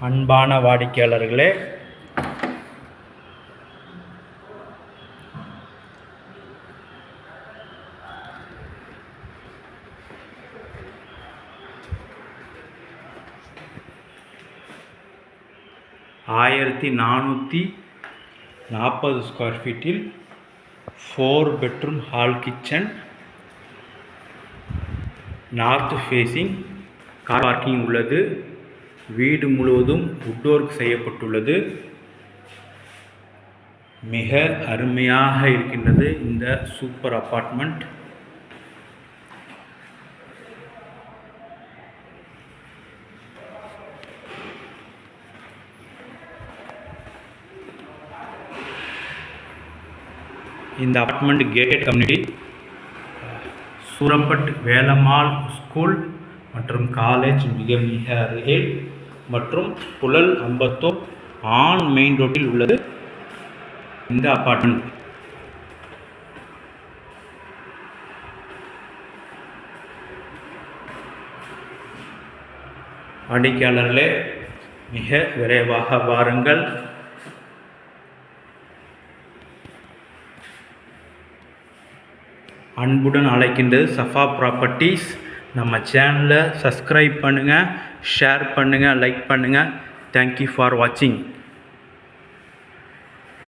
அன்பான வாடிக்கையாளர்களே, ஆயிரத்தி 440 ஸ்கொயர் ஃபீட்டில் 4 bedroom hall kitchen, north facing, car parking உள்ளது. வீடு முழுவதும் வுட் ஒர்க் செய்யப்பட்டுள்ளது. மிக அருமையாக இருக்கின்றது இந்த சூப்பர் அபார்ட்மெண்ட். இந்த apartment gated community, Surampatti Velammal school மற்றும் காலேஜ் மிக மிக அருகில் மற்றும் புழல் அம்பத்தூர் ஆன் மெயின் ரோட்டில் உள்ளது இந்த அபார்ட்மெண்ட். வாடிக்கையாளர்களே, மிக விரைவாக வாருங்கள். அன்புடன் அழைக்கின்றது சஃபா ப்ராப்பர்ட்டிஸ். நம்ம சேனலை சப்ஸ்கிரைப் பண்ணுங்கள், ஷேர் பண்ணுங்கள், லைக் பண்ணுங்கள். தேங்க்யூ ஃபார் வாட்சிங்.